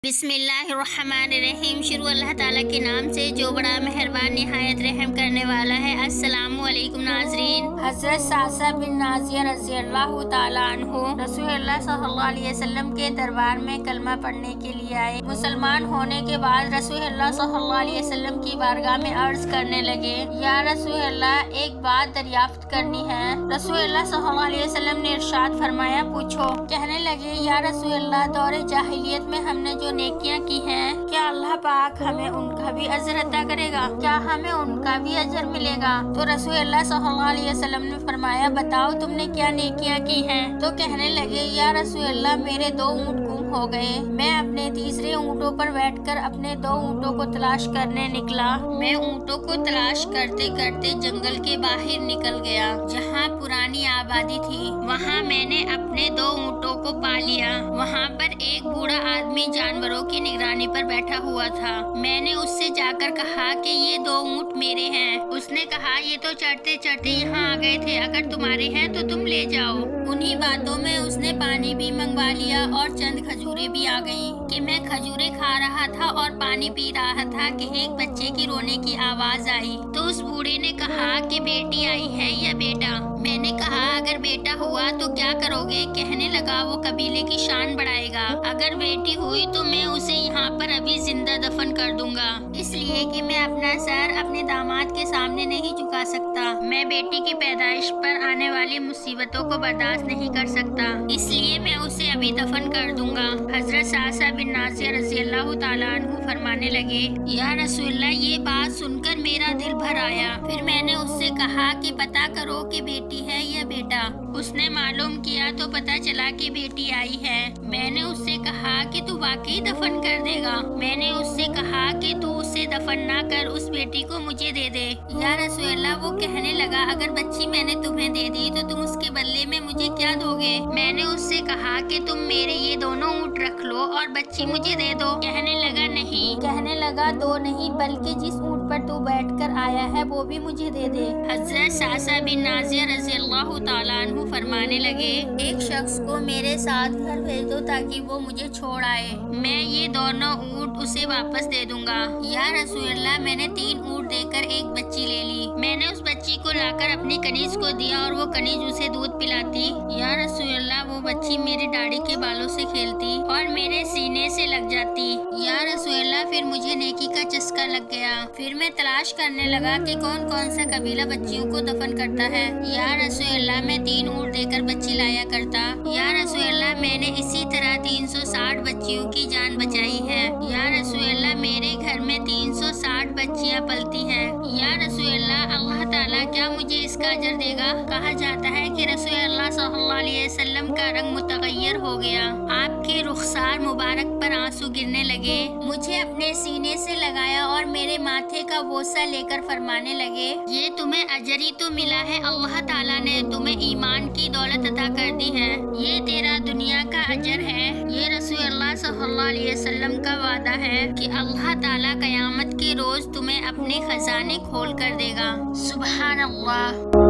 بسم اللہ الرحمن الرحیم۔ شروع اللہ تعالیٰ کے نام سے جو بڑا مہربان نہایت رحم کرنے والا ہے۔ السلام علیکم ناظرین۔ حضرت سعصہ بن نازیہ رضی اللہ تعالیٰ عنہ رسول اللہ صلی اللہ علیہ وسلم کے دربار میں کلمہ پڑھنے کے لیے آئے۔ مسلمان ہونے کے بعد رسول اللہ صلی اللہ علیہ وسلم کی بارگاہ میں عرض کرنے لگے، یا رسول اللہ ایک بات دریافت کرنی ہے۔ رسول اللہ صلی اللہ علیہ وسلم نے ارشاد فرمایا، پوچھو۔ کہنے لگے، یا رسول اللہ دور جاہلیت میں ہم نے جو نیکیاں کی ہیں، کیا اللہ پاک ہمیں ان کا بھی اجر عطا کرے گا؟ کیا ہمیں ان کا بھی اجر ملے گا؟ تو رسول اللہ صلی اللہ علیہ وسلم نے فرمایا، بتاؤ تم نے کیا نیکیاں کی ہیں؟ تو کہنے لگے، یا رسول اللہ میرے 2 اونٹ گم ہو گئے۔ میں اپنے تیسرے اونٹوں پر بیٹھ کر اپنے 2 اونٹوں کو تلاش کرنے نکلا۔ میں اونٹوں کو تلاش کرتے کرتے جنگل کے باہر نکل گیا جہاں پرانی آبادی تھی۔ وہاں میں نے اپنے 2 اونٹوں کو پا لیا۔ وہاں پر ایک بوڑھا آدمی جانوروں کی نگرانی پر بیٹھا ہوا تھا۔ میں نے اس سے جا کر کہا کہ یہ 2 اونٹ میرے ہیں۔ اس نے کہا، یہ تو چڑھتے چڑھتے یہاں آ گئے تھے، اگر تمہارے ہیں تو تم لے جاؤ۔ انہی باتوں میں اس نے پانی بھی منگوا لیا اور چند کھجوریں بھی آ گئیں کہ میں کھجوریں کھا رہا تھا اور پانی پی رہا تھا کہ ایک بچے کی رونے کی آواز آئی۔ تو اس بوڑھے نے کہا کہ بیٹی آئی ہے یا بیٹا؟ میں نے کہا، اگر بیٹا ہوا تو کیا کرو گے؟ کہنے لگا، وہ قبیلے کی شان بڑھائے گا۔ اگر بیٹی ہوئی تو میں اسے یہاں پر ابھی زندہ دفن کر دوں گا، اس لیے کہ میں اپنا سر اپنے داماد کے سامنے نہیں جھکا سکتا۔ میں بیٹی کی پیدائش پر آنے والی مصیبتوں کو برداشت نہیں کر سکتا، اس لیے میں اسے ابھی دفن کر دوں گا۔ حضرت سعصہ بن نازیہ رضی اللہ تعالیٰ عنہ فرمانے لگے، یا رسول اللہ یہ بات سن کر میرا دل بھر آیا۔ پھر میں نے اس سے کہا کہ پتہ کرو کہ بیٹی ہے یا بیٹا۔ اس نے معلوم کیا تو پتہ چلا کہ بیٹی آئی ہے۔ میں نے اس سے کہا کہ تو واقعی دفن کر دے گا؟ میں نے اس سے کہا کہ تو اسے دفن نہ کر، اس بیٹی کو مجھے دے دے۔ یا رسول اللہ، وہ کہنے لگا، اگر بچی میں نے تمہیں دے دی تو تم اس کے بدلے میں مجھے کیا دو گے؟ میں نے اس سے کہا کہ تم میرے یہ 2 اونٹ رکھ لو اور بچی مجھے دے دو۔ کہنے لگا، نہیں۔ کہنے لگا، 2 نہیں بلکہ جس اونٹ پر تو بیٹھ کر آیا ہے وہ بھی مجھے دے دے۔ حضرت سعصہ بن نازیہ رضی اللہ تعالیٰ عنہ فرمانے لگے، ایک شخص کو میرے ساتھ گھر بھیج دو تاکہ وہ مجھے چھوڑ آئے، میں یہ 2 اونٹ اسے واپس دے دوں گا۔ یا رسول اللہ، میں نے 3 اونٹ دے کر ایک بچی لے لی۔ میں نے اس بچی کو لا کر اپنی کنیز کو دیا اور وہ کنیز اسے دودھ پلاتی۔ یا رسول اللہ، وہ بچی میری داڑھی کے بالوں سے کھیلتی اور میرے سینے سے لگ جاتی۔ یا رسول اللہ، پھر مجھے نیکی کا چسکا لگ گیا۔ پھر میں تلاش کرنے لگا کہ کون کون سا قبیلہ بچیوں کو دفن کرتا ہے۔ یا رسول اللہ، میں 3 اونٹ دے کر بچی لایا کرتا۔ یا رسول اللہ، میں نے اسی طرح 360 بچیوں کی جان بچائی ہے۔ یا رسول اللہ، میرے گھر میں 360 بچیاں پلتی ہیں۔ یا رسول اللہ، اللہ تعالیٰ کیا مجھے اس کا اجر دے گا؟ کہا جاتا ہے کہ رسول اللہ صلی اللہ علیہ وسلم کا رنگ متغیر ہو گیا، آپ کے رخسار مبارک پر آنسو گرنے لگے، مجھے اپنے سینے سے لگایا اور میرے ماتھے کا بوسہ لے کر فرمانے لگے، یہ تمہیں اجر ہی تو ملا ہے، اللہ تعالیٰ نے تمہیں ایمان کی دولت عطا کر دی ہے، یہ تیرا دنیا کا اجر ہے۔ یہ رسول اللہ صلی اللہ علیہ وسلم کا وعدہ ہے کہ اللہ تعالیٰ قیامت کے روز تمہیں اپنے خزانے کھول کر دے گا۔ سبحان اللہ۔